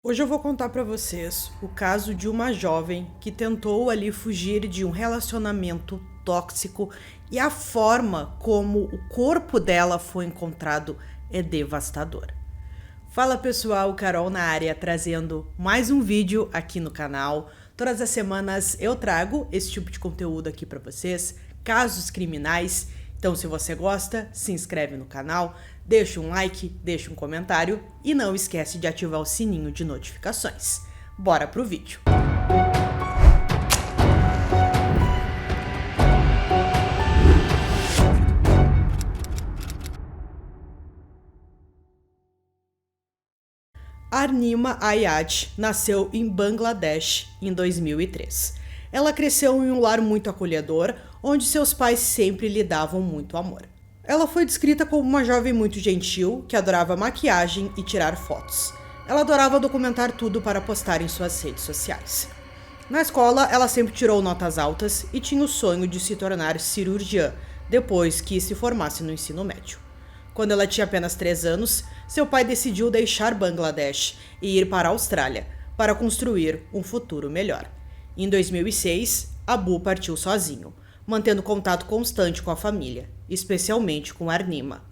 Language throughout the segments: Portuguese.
Hoje eu vou contar pra vocês o caso de uma jovem que tentou ali fugir de um relacionamento tóxico e a forma como o corpo dela foi encontrado é devastadora. Fala pessoal, Carol na área trazendo mais um vídeo aqui no canal. Todas as semanas eu trago esse tipo de conteúdo aqui pra vocês, casos criminais. Então se você gosta, se inscreve no canal, deixa um like, deixa um comentário e não esquece de ativar o sininho de notificações. Bora pro vídeo! Arnima Ayad nasceu em Bangladesh em 2003. Ela cresceu em um lar muito acolhedor, onde seus pais sempre lhe davam muito amor. Ela foi descrita como uma jovem muito gentil, que adorava maquiagem e tirar fotos. Ela adorava documentar tudo para postar em suas redes sociais. Na escola, ela sempre tirou notas altas e tinha o sonho de se tornar cirurgiã, depois que se formasse no ensino médio. Quando ela tinha apenas 3 anos, seu pai decidiu deixar Bangladesh e ir para a Austrália, para construir um futuro melhor. Em 2006, Abu partiu sozinho, mantendo contato constante com a família, especialmente com Arnima.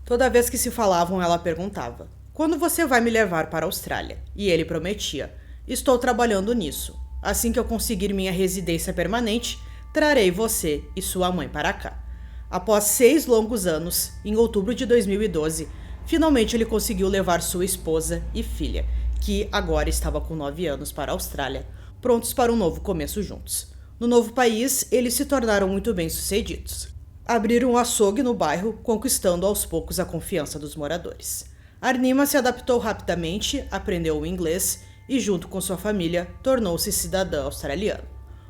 Toda vez que se falavam, ela perguntava: "Quando você vai me levar para a Austrália?" E ele prometia: "Estou trabalhando nisso. Assim que eu conseguir minha residência permanente, trarei você e sua mãe para cá." Após 6 longos anos, em outubro de 2012, finalmente ele conseguiu levar sua esposa e filha, que agora estava com 9 anos, para a Austrália, prontos para um novo começo juntos. No novo país, eles se tornaram muito bem-sucedidos. Abriram um açougue no bairro, conquistando aos poucos a confiança dos moradores. Arnima se adaptou rapidamente, aprendeu o inglês e, junto com sua família, tornou-se cidadã australiana.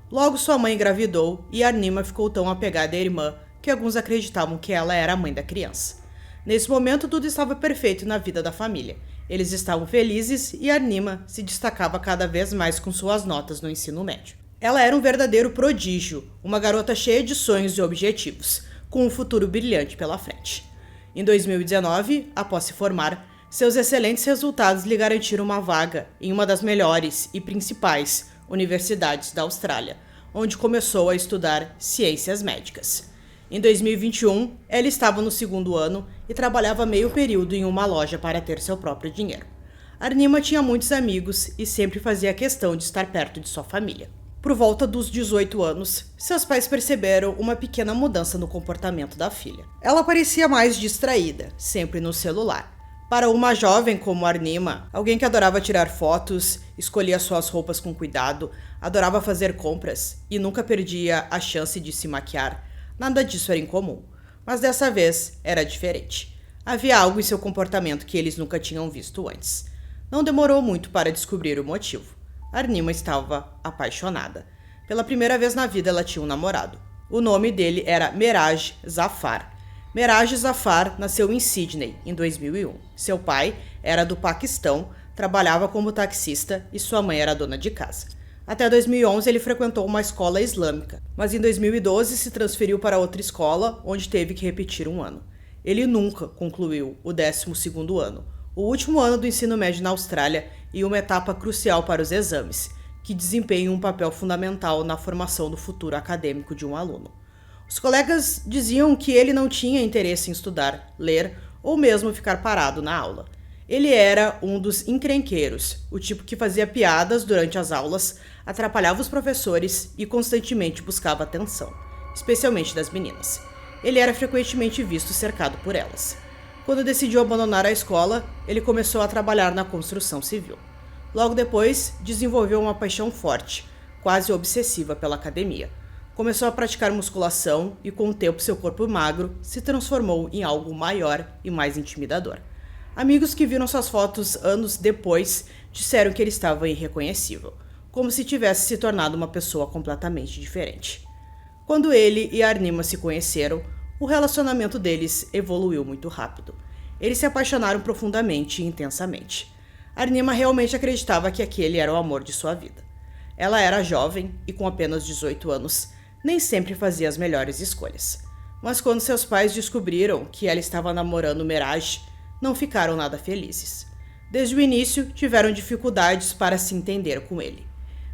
Logo sua mãe engravidou e Arnima ficou tão apegada à irmã que alguns acreditavam que ela era a mãe da criança. Nesse momento, tudo estava perfeito na vida da família. Eles estavam felizes e Arnima se destacava cada vez mais com suas notas no ensino médio. Ela era um verdadeiro prodígio, uma garota cheia de sonhos e objetivos, com um futuro brilhante pela frente. Em 2019, após se formar, seus excelentes resultados lhe garantiram uma vaga em uma das melhores e principais universidades da Austrália, onde começou a estudar ciências médicas. Em 2021, ela estava no 2º ano e trabalhava meio período em uma loja para ter seu próprio dinheiro. Arnima tinha muitos amigos e sempre fazia questão de estar perto de sua família. Por volta dos 18 anos, seus pais perceberam uma pequena mudança no comportamento da filha. Ela parecia mais distraída, sempre no celular. Para uma jovem como Arnima, alguém que adorava tirar fotos, escolhia suas roupas com cuidado, adorava fazer compras e nunca perdia a chance de se maquiar, nada disso era incomum. Mas dessa vez era diferente. Havia algo em seu comportamento que eles nunca tinham visto antes. Não demorou muito para descobrir o motivo. Arnima estava apaixonada. Pela primeira vez na vida ela tinha um namorado. O nome dele era Meraj Zafar. Meraj Zafar nasceu em Sydney em 2001. Seu pai era do Paquistão, trabalhava como taxista e sua mãe era dona de casa. Até 2011 ele frequentou uma escola islâmica, mas em 2012 se transferiu para outra escola, onde teve que repetir um ano. Ele nunca concluiu o 12º ano, o último ano do ensino médio na Austrália e uma etapa crucial para os exames, que desempenham um papel fundamental na formação do futuro acadêmico de um aluno. Os colegas diziam que ele não tinha interesse em estudar, ler ou mesmo ficar parado na aula. Ele era um dos encrenqueiros, o tipo que fazia piadas durante as aulas, atrapalhava os professores e constantemente buscava atenção, especialmente das meninas. Ele era frequentemente visto cercado por elas. Quando decidiu abandonar a escola, ele começou a trabalhar na construção civil. Logo depois, desenvolveu uma paixão forte, quase obsessiva pela academia. Começou a praticar musculação e, com o tempo, seu corpo magro se transformou em algo maior e mais intimidador. Amigos que viram suas fotos anos depois disseram que ele estava irreconhecível, como se tivesse se tornado uma pessoa completamente diferente. Quando ele e Arnima se conheceram, o relacionamento deles evoluiu muito rápido. Eles se apaixonaram profundamente e intensamente. Arnima realmente acreditava que aquele era o amor de sua vida. Ela era jovem e, com apenas 18 anos, nem sempre fazia as melhores escolhas. Mas quando seus pais descobriram que ela estava namorando Meraj, não ficaram nada felizes. Desde o início, tiveram dificuldades para se entender com ele.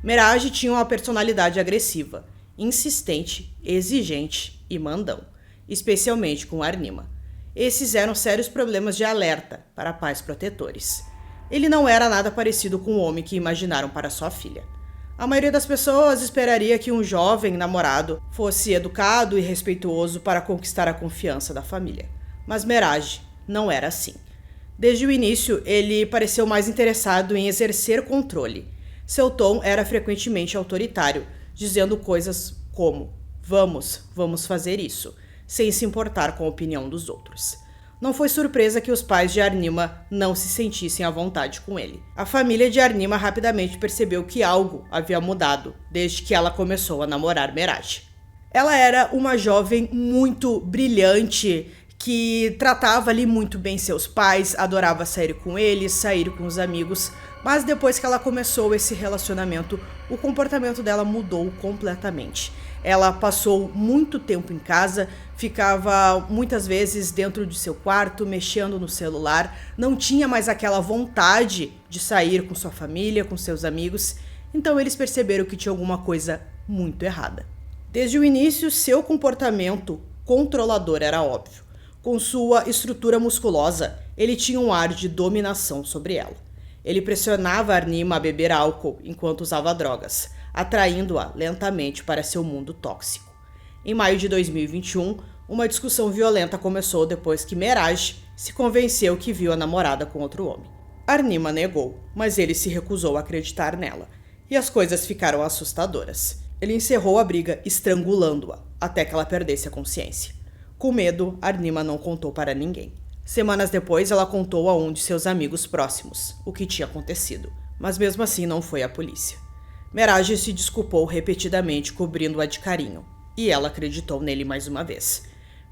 Meraj tinha uma personalidade agressiva, insistente, exigente e mandão, especialmente com Arnima. Esses eram sérios problemas de alerta para pais protetores. Ele não era nada parecido com o homem que imaginaram para sua filha. A maioria das pessoas esperaria que um jovem namorado fosse educado e respeituoso para conquistar a confiança da família. Mas Meraj não era assim. Desde o início, ele pareceu mais interessado em exercer controle. Seu tom era frequentemente autoritário, dizendo coisas como vamos fazer isso, sem se importar com a opinião dos outros. Não foi surpresa que os pais de Arnima não se sentissem à vontade com ele. A família de Arnima rapidamente percebeu que algo havia mudado desde que ela começou a namorar Meraj. Ela era uma jovem muito brilhante, que tratava ali muito bem seus pais, adorava sair com eles, sair com os amigos, mas depois que ela começou esse relacionamento, o comportamento dela mudou completamente. Ela passou muito tempo em casa, ficava muitas vezes dentro de seu quarto, mexendo no celular, não tinha mais aquela vontade de sair com sua família, com seus amigos, então eles perceberam que tinha alguma coisa muito errada. Desde o início, seu comportamento controlador era óbvio. Com sua estrutura musculosa, ele tinha um ar de dominação sobre ela. Ele pressionava Arnima a beber álcool enquanto usava drogas, atraindo-a lentamente para seu mundo tóxico. Em maio de 2021, uma discussão violenta começou depois que Meraj se convenceu que viu a namorada com outro homem. Arnima negou, mas ele se recusou a acreditar nela, e as coisas ficaram assustadoras. Ele encerrou a briga estrangulando-a, até que ela perdesse a consciência. Com medo, Arnima não contou para ninguém. Semanas depois, ela contou a um de seus amigos próximos o que tinha acontecido, mas mesmo assim não foi à polícia. Meraj se desculpou repetidamente, cobrindo-a de carinho, e ela acreditou nele mais uma vez.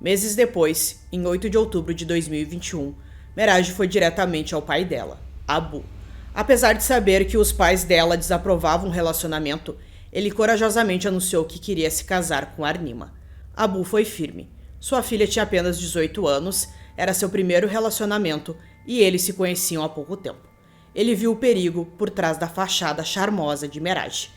Meses depois, em 8 de outubro de 2021, Meraj foi diretamente ao pai dela, Abu. Apesar de saber que os pais dela desaprovavam o relacionamento, ele corajosamente anunciou que queria se casar com Arnima. Abu foi firme. Sua filha tinha apenas 18 anos, era seu primeiro relacionamento e eles se conheciam há pouco tempo. Ele viu o perigo por trás da fachada charmosa de Meraj.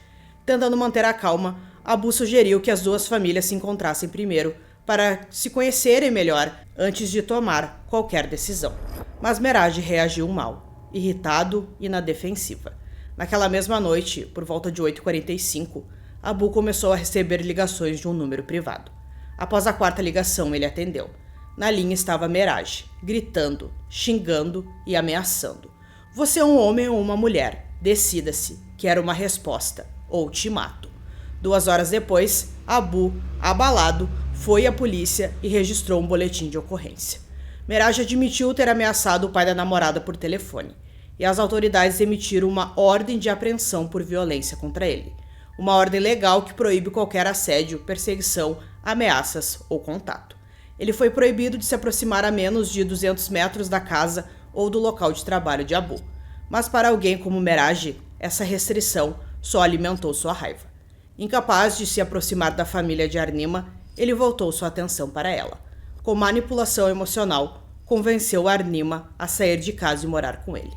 Tentando manter a calma, Abu sugeriu que as duas famílias se encontrassem primeiro para se conhecerem melhor antes de tomar qualquer decisão. Mas Meraj reagiu mal, irritado e na defensiva. Naquela mesma noite, por volta de 8h45, Abu começou a receber ligações de um número privado. Após a quarta ligação, ele atendeu. Na linha estava Meraj, gritando, xingando e ameaçando. Você é um homem ou uma mulher? Decida-se, quero uma resposta, ou te mato. 2 horas depois, Abu, abalado, foi à polícia e registrou um boletim de ocorrência. Meraj admitiu ter ameaçado o pai da namorada por telefone, e as autoridades emitiram uma ordem de apreensão por violência contra ele. Uma ordem legal que proíbe qualquer assédio, perseguição, ameaças ou contato. Ele foi proibido de se aproximar a menos de 200 metros da casa ou do local de trabalho de Abu. Mas para alguém como Meraj, essa restrição só alimentou sua raiva. Incapaz de se aproximar da família de Arnima, ele voltou sua atenção para ela. Com manipulação emocional, convenceu Arnima a sair de casa e morar com ele.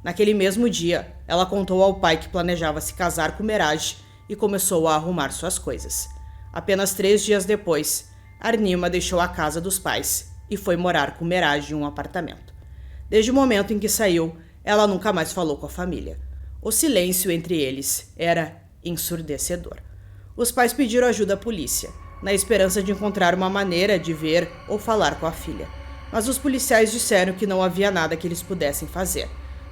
Naquele mesmo dia, ela contou ao pai que planejava se casar com Meraj e começou a arrumar suas coisas. Apenas 3 dias depois, Arnima deixou a casa dos pais e foi morar com Meraj em um apartamento. Desde o momento em que saiu, ela nunca mais falou com a família. O silêncio entre eles era ensurdecedor. Os pais pediram ajuda à polícia, na esperança de encontrar uma maneira de ver ou falar com a filha. Mas os policiais disseram que não havia nada que eles pudessem fazer.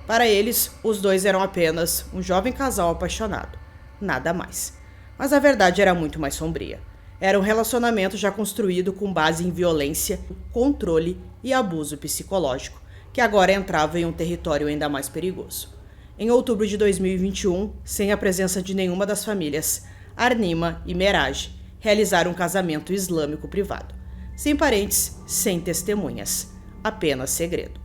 Para eles, os dois eram apenas um jovem casal apaixonado. Nada mais. Mas a verdade era muito mais sombria. Era um relacionamento já construído com base em violência, controle e abuso psicológico, que agora entrava em um território ainda mais perigoso. Em outubro de 2021, sem a presença de nenhuma das famílias, Arnima e Meraj realizaram um casamento islâmico privado. Sem parentes, sem testemunhas. Apenas segredo.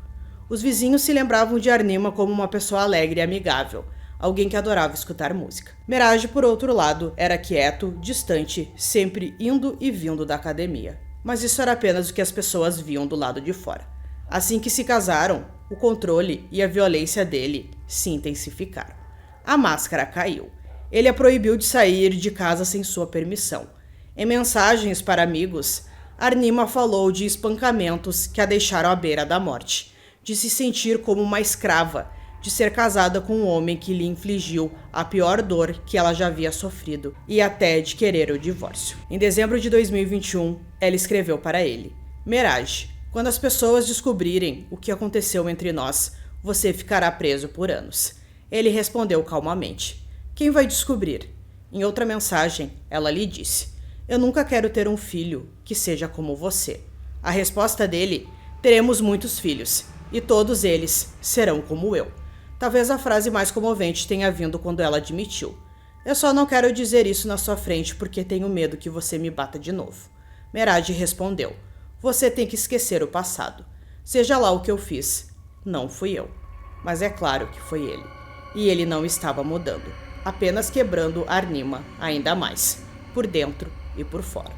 Os vizinhos se lembravam de Arnima como uma pessoa alegre e amigável, alguém que adorava escutar música. Meraj, por outro lado, era quieto, distante, sempre indo e vindo da academia. Mas isso era apenas o que as pessoas viam do lado de fora. Assim que se casaram, o controle e a violência dele se intensificaram. A máscara caiu. Ele a proibiu de sair de casa sem sua permissão. Em mensagens para amigos, Arnima falou de espancamentos que a deixaram à beira da morte, de se sentir como uma escrava, de ser casada com um homem que lhe infligiu a pior dor que ela já havia sofrido e até de querer o divórcio. Em dezembro de 2021, ela escreveu para ele: Meraj, quando as pessoas descobrirem o que aconteceu entre nós, você ficará preso por anos. Ele respondeu calmamente: Quem vai descobrir? Em outra mensagem, ela lhe disse: Eu nunca quero ter um filho que seja como você. A resposta dele: Teremos muitos filhos, e todos eles serão como eu. Talvez a frase mais comovente tenha vindo quando ela admitiu: Eu só não quero dizer isso na sua frente porque tenho medo que você me bata de novo. Meraj respondeu: Você tem que esquecer o passado. Seja lá o que eu fiz, não fui eu. Mas é claro que foi ele. E ele não estava mudando, apenas quebrando Arnima ainda mais, por dentro e por fora.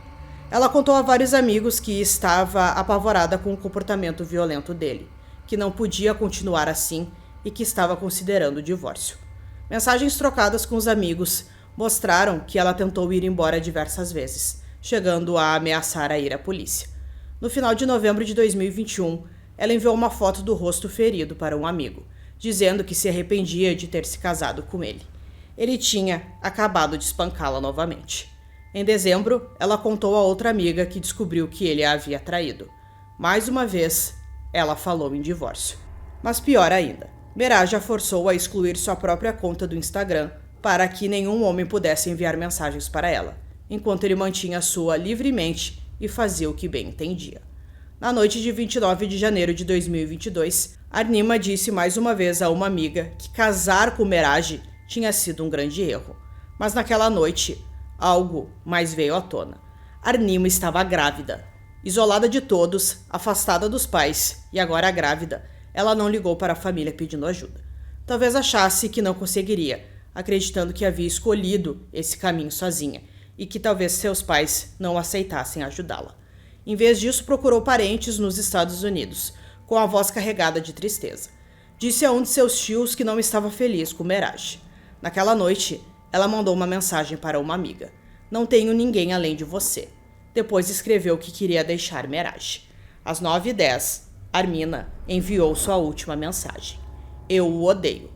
Ela contou a vários amigos que estava apavorada com o comportamento violento dele, que não podia continuar assim e que estava considerando o divórcio. Mensagens trocadas com os amigos mostraram que ela tentou ir embora diversas vezes, chegando a ameaçar a ir à polícia. No final de novembro de 2021, ela enviou uma foto do rosto ferido para um amigo, dizendo que se arrependia de ter se casado com ele. Ele tinha acabado de espancá-la novamente. Em dezembro, ela contou a outra amiga que descobriu que ele a havia traído. Mais uma vez, ela falou em divórcio. Mas pior ainda, Meraj a forçou a excluir sua própria conta do Instagram para que nenhum homem pudesse enviar mensagens para ela, enquanto ele mantinha a sua livremente e fazia o que bem entendia. Na noite de 29 de janeiro de 2022, Arnima disse mais uma vez a uma amiga que casar com Meraj tinha sido um grande erro. Mas naquela noite, algo mais veio à tona. Arnima estava grávida. Isolada de todos, afastada dos pais e agora grávida, ela não ligou para a família pedindo ajuda. Talvez achasse que não conseguiria, acreditando que havia escolhido esse caminho sozinha e que talvez seus pais não aceitassem ajudá-la. Em vez disso, procurou parentes nos Estados Unidos, com a voz carregada de tristeza. Disse a um de seus tios que não estava feliz com Meraj. Naquela noite, ela mandou uma mensagem para uma amiga: Não tenho ninguém além de você. Depois escreveu que queria deixar Meraj. Às 9h10, Arnima enviou sua última mensagem: Eu o odeio.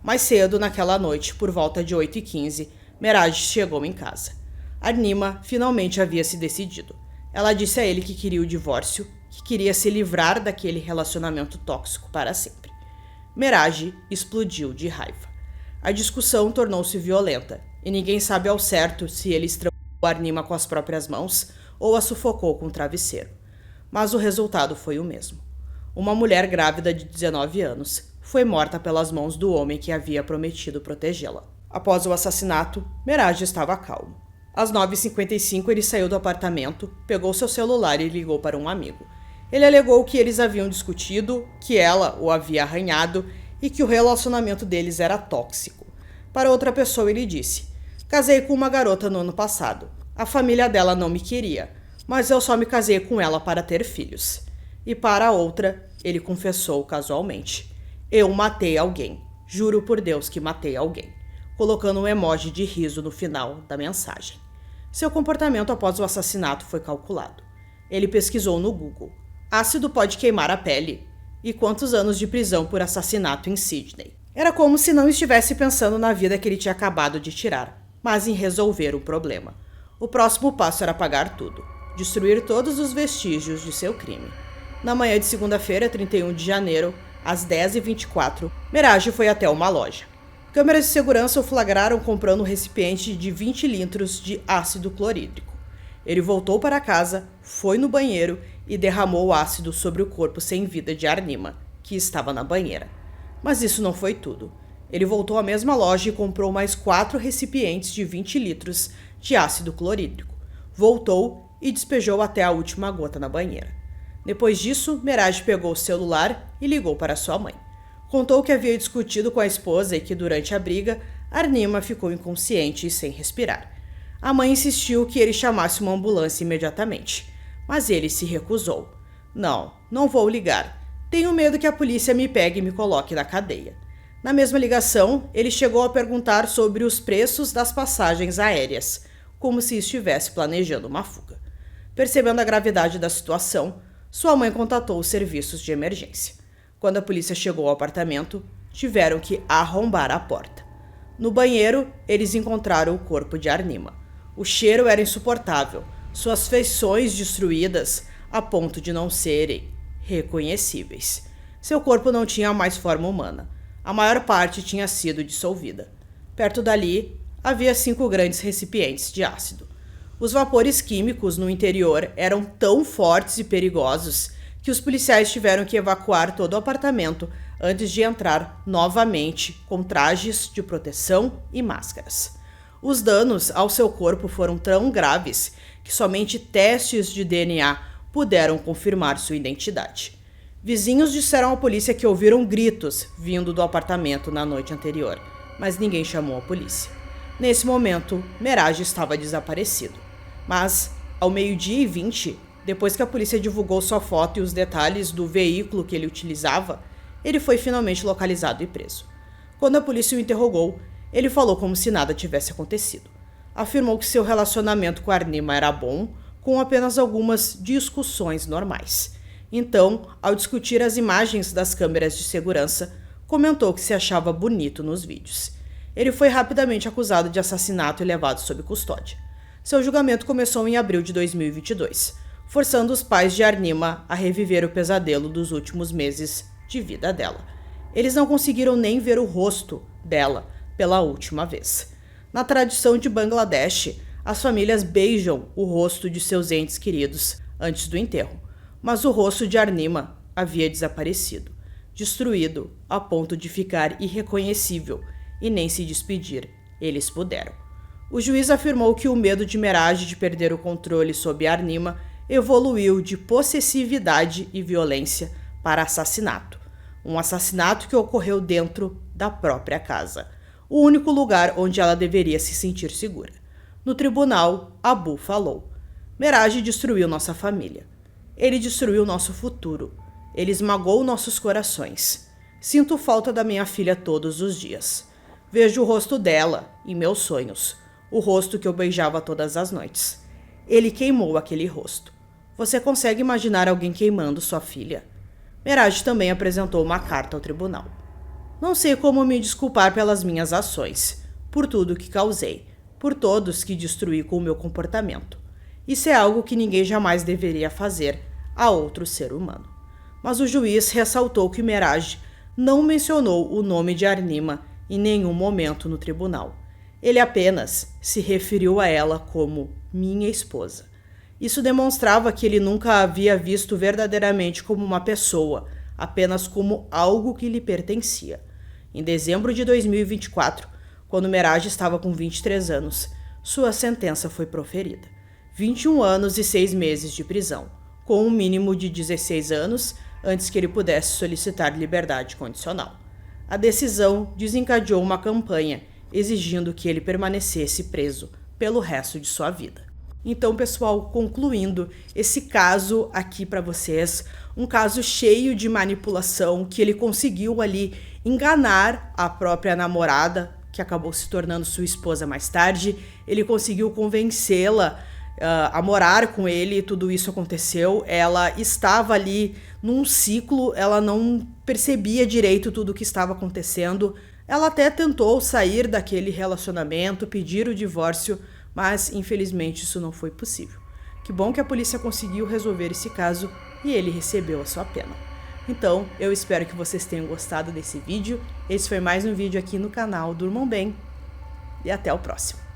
Mais cedo naquela noite, por volta de 8h15, Meraj chegou em casa. Arnima finalmente havia se decidido. Ela disse a ele que queria o divórcio, que queria se livrar daquele relacionamento tóxico para sempre. Meraj explodiu de raiva. A discussão tornou-se violenta, e ninguém sabe ao certo se ele estrangulou Arnima com as próprias mãos ou a sufocou com o travesseiro. Mas o resultado foi o mesmo. Uma mulher grávida de 19 anos foi morta pelas mãos do homem que havia prometido protegê-la. Após o assassinato, Meraj estava calmo. Às 9h55 ele saiu do apartamento, pegou seu celular e ligou para um amigo. Ele alegou que eles haviam discutido, que ela o havia arranhado e que o relacionamento deles era tóxico. Para outra pessoa ele disse: Casei com uma garota no ano passado. A família dela não me queria, mas eu só me casei com ela para ter filhos. E para a outra, ele confessou casualmente: Eu matei alguém. Juro por Deus que matei alguém, colocando um emoji de riso no final da mensagem. Seu comportamento após o assassinato foi calculado. Ele pesquisou no Google: ácido pode queimar a pele? E quantos anos de prisão por assassinato em Sydney? Era como se não estivesse pensando na vida que ele tinha acabado de tirar, mas em resolver o problema. O próximo passo era apagar tudo, destruir todos os vestígios de seu crime. Na manhã de segunda-feira, 31 de janeiro, às 10h24, Meraj foi até uma loja. Câmeras de segurança o flagraram comprando um recipiente de 20 litros de ácido clorídrico. Ele voltou para casa, foi no banheiro e derramou o ácido sobre o corpo sem vida de Arnima, que estava na banheira. Mas isso não foi tudo. Ele voltou à mesma loja e comprou mais 4 recipientes de 20 litros de ácido clorídrico. Voltou e despejou até a última gota na banheira. Depois disso, Meraj pegou o celular e ligou para sua mãe. Contou que havia discutido com a esposa e que durante a briga, Arnima ficou inconsciente e sem respirar. A mãe insistiu que ele chamasse uma ambulância imediatamente, mas ele se recusou. Não vou ligar. Tenho medo que a polícia me pegue e me coloque na cadeia. Na mesma ligação, ele chegou a perguntar sobre os preços das passagens aéreas, como se estivesse planejando uma fuga. Percebendo a gravidade da situação, sua mãe contatou os serviços de emergência. Quando a polícia chegou ao apartamento, tiveram que arrombar a porta. No banheiro, eles encontraram o corpo de Arnima. O cheiro era insuportável, suas feições destruídas a ponto de não serem reconhecíveis. Seu corpo não tinha mais forma humana. A maior parte tinha sido dissolvida. Perto dali, havia 5 grandes recipientes de ácido. Os vapores químicos no interior eram tão fortes e perigosos que os policiais tiveram que evacuar todo o apartamento antes de entrar novamente com trajes de proteção e máscaras. Os danos ao seu corpo foram tão graves que somente testes de DNA puderam confirmar sua identidade. Vizinhos disseram à polícia que ouviram gritos vindo do apartamento na noite anterior, mas ninguém chamou a polícia. Nesse momento, Meraj estava desaparecido. Mas, ao 12h20, depois que a polícia divulgou sua foto e os detalhes do veículo que ele utilizava, ele foi finalmente localizado e preso. Quando a polícia o interrogou, ele falou como se nada tivesse acontecido. Afirmou que seu relacionamento com Arnima era bom, com apenas algumas discussões normais. Então, ao discutir as imagens das câmeras de segurança, comentou que se achava bonito nos vídeos. Ele foi rapidamente acusado de assassinato e levado sob custódia. Seu julgamento começou em abril de 2022, forçando os pais de Arnima a reviver o pesadelo dos últimos meses de vida dela. Eles não conseguiram nem ver o rosto dela pela última vez. Na tradição de Bangladesh, as famílias beijam o rosto de seus entes queridos antes do enterro, mas o rosto de Arnima havia desaparecido, destruído a ponto de ficar irreconhecível, e nem se despedir eles puderam. O juiz afirmou que o medo de Meraj de perder o controle sobre Arnima evoluiu de possessividade e violência para assassinato. Um assassinato que ocorreu dentro da própria casa, o único lugar onde ela deveria se sentir segura. No tribunal, Abu falou: Meraj destruiu nossa família. Ele destruiu nosso futuro. Ele esmagou nossos corações. Sinto falta da minha filha todos os dias. Vejo o rosto dela em meus sonhos, o rosto que eu beijava todas as noites. Ele queimou aquele rosto. Você consegue imaginar alguém queimando sua filha? Meraj também apresentou uma carta ao tribunal. Não sei como me desculpar pelas minhas ações, por tudo que causei, por todos que destruí com o meu comportamento. Isso é algo que ninguém jamais deveria fazer a outro ser humano. Mas o juiz ressaltou que Meraj não mencionou o nome de Arnima em nenhum momento no tribunal. Ele apenas se referiu a ela como minha esposa. Isso demonstrava que ele nunca a havia visto verdadeiramente como uma pessoa, apenas como algo que lhe pertencia. Em dezembro de 2024, quando Meraj estava com 23 anos, sua sentença foi proferida. 21 anos e 6 meses de prisão, com um mínimo de 16 anos antes que ele pudesse solicitar liberdade condicional. A decisão desencadeou uma campanha exigindo que ele permanecesse preso pelo resto de sua vida. Então, pessoal, concluindo esse caso aqui para vocês, um caso cheio de manipulação, que ele conseguiu ali enganar a própria namorada, que acabou se tornando sua esposa mais tarde. Ele conseguiu convencê-la a morar com ele, e tudo isso aconteceu. Ela estava ali num ciclo, ela não percebia direito tudo o que estava acontecendo. Ela até tentou sair daquele relacionamento, pedir o divórcio, mas infelizmente isso não foi possível. Que bom que a polícia conseguiu resolver esse caso e ele recebeu a sua pena. Então, eu espero que vocês tenham gostado desse vídeo. Esse foi mais um vídeo aqui no canal Durmam Bem e até o próximo.